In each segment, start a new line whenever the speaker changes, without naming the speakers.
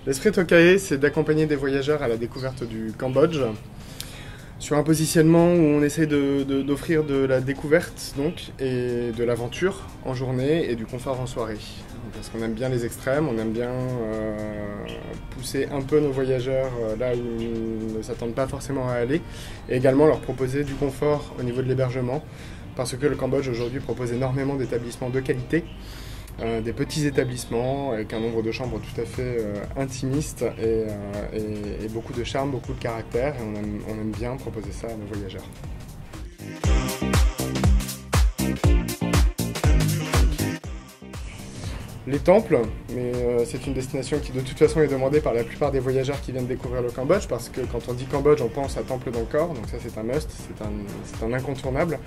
L'esprit Tokae, c'est d'accompagner des voyageurs à la découverte du Cambodge, sur un positionnement où on essaie d'offrir de la découverte donc, et de l'aventure en journée et du confort en soirée. Parce qu'on aime bien les extrêmes, on aime bien pousser un peu nos voyageurs là où ils ne s'attendent pas forcément à aller, et également leur proposer du confort au niveau de l'hébergement, parce que le Cambodge aujourd'hui propose énormément d'établissements de qualité, des petits établissements avec un nombre de chambres tout à fait intimiste et beaucoup de charme, beaucoup de caractère, et on aime bien proposer ça à nos voyageurs. Les temples, mais c'est une destination qui de toute façon est demandée par la plupart des voyageurs qui viennent découvrir le Cambodge, parce que quand on dit Cambodge, on pense à Temple d'Angkor, donc ça c'est un must, c'est un incontournable.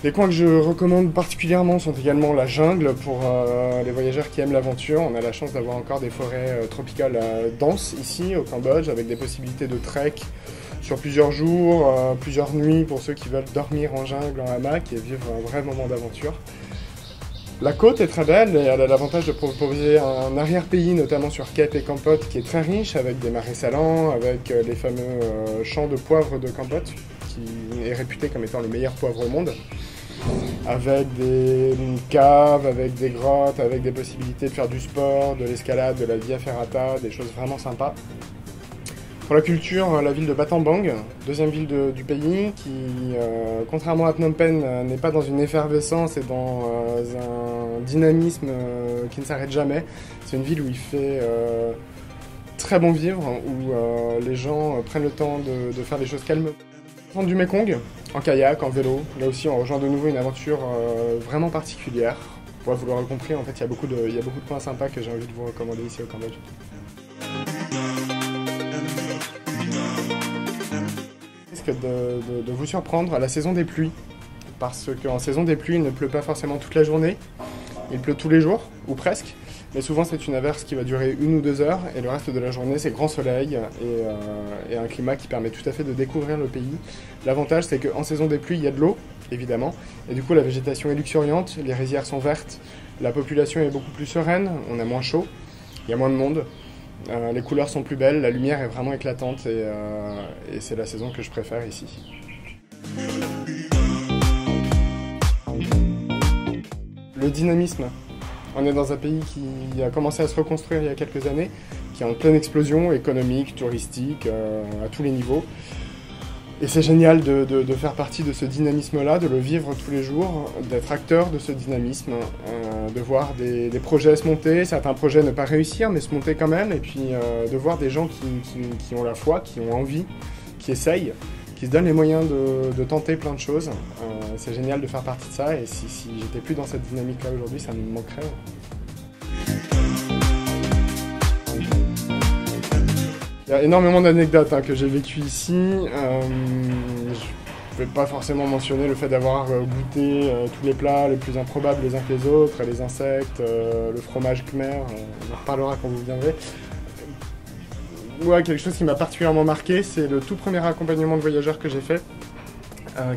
Les coins que je recommande particulièrement sont également la jungle pour les voyageurs qui aiment l'aventure. On a la chance d'avoir encore des forêts tropicales denses ici au Cambodge, avec des possibilités de trek sur plusieurs jours, plusieurs nuits pour ceux qui veulent dormir en jungle, en hamac et vivre un vrai moment d'aventure. La côte est très belle et elle a l'avantage de proposer un arrière-pays, notamment sur Kep et Kampot, qui est très riche, avec des marais salants, avec les fameux champs de poivre de Kampot, qui est réputé comme étant le meilleur poivre au monde, avec des caves, avec des grottes, avec des possibilités de faire du sport, de l'escalade, de la via ferrata, des choses vraiment sympas. Pour la culture, la ville de Battambang, deuxième ville du pays, qui, contrairement à Phnom Penh, n'est pas dans une effervescence et dans un dynamisme qui ne s'arrête jamais. C'est une ville où il fait très bon vivre, où les gens prennent le temps de faire des choses calmes. Du Mekong, en kayak, en vélo, là aussi on rejoint de nouveau une aventure vraiment particulière. Ouais, vous l'aurez compris, en fait il y a beaucoup de points sympas que j'ai envie de vous recommander ici au Cambodge. Je risque de vous surprendre à la saison des pluies, parce qu'en saison des pluies il ne pleut pas forcément toute la journée, il pleut tous les jours, ou presque. Mais souvent c'est une averse qui va durer 1 ou 2 heures et le reste de la journée c'est grand soleil et un climat qui permet tout à fait de découvrir le pays. L'avantage c'est qu'en saison des pluies il y a de l'eau évidemment et du coup la végétation est luxuriante, les rizières sont vertes, la population est beaucoup plus sereine, on a moins chaud, il y a moins de monde, les couleurs sont plus belles, la lumière est vraiment éclatante et c'est la saison que je préfère ici. Le dynamisme. On est dans un pays qui a commencé à se reconstruire il y a quelques années, qui est en pleine explosion économique, touristique, à tous les niveaux. Et c'est génial de faire partie de ce dynamisme-là, de le vivre tous les jours, d'être acteur de ce dynamisme, de voir des projets se monter, certains projets ne pas réussir, mais se monter quand même, et puis de voir des gens qui ont la foi, qui ont envie, qui essayent, qui se donnent les moyens de tenter plein de choses. C'est génial de faire partie de ça, et si j'étais plus dans cette dynamique-là aujourd'hui, ça me manquerait. Il y a énormément d'anecdotes que j'ai vécues ici. Je ne vais pas forcément mentionner le fait d'avoir goûté tous les plats les plus improbables les uns que les autres, les insectes, le fromage khmer, on en reparlera quand vous viendrez. Ouais, quelque chose qui m'a particulièrement marqué, c'est le tout premier accompagnement de voyageurs que j'ai fait,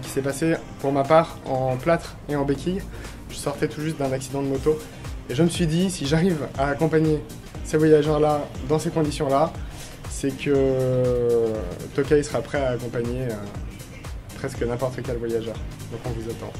qui s'est passé pour ma part en plâtre et en béquille. Je sortais tout juste d'un accident de moto et je me suis dit, si j'arrive à accompagner ces voyageurs-là dans ces conditions-là, c'est que Tokae sera prêt à accompagner presque n'importe quel voyageur. Donc on vous attend.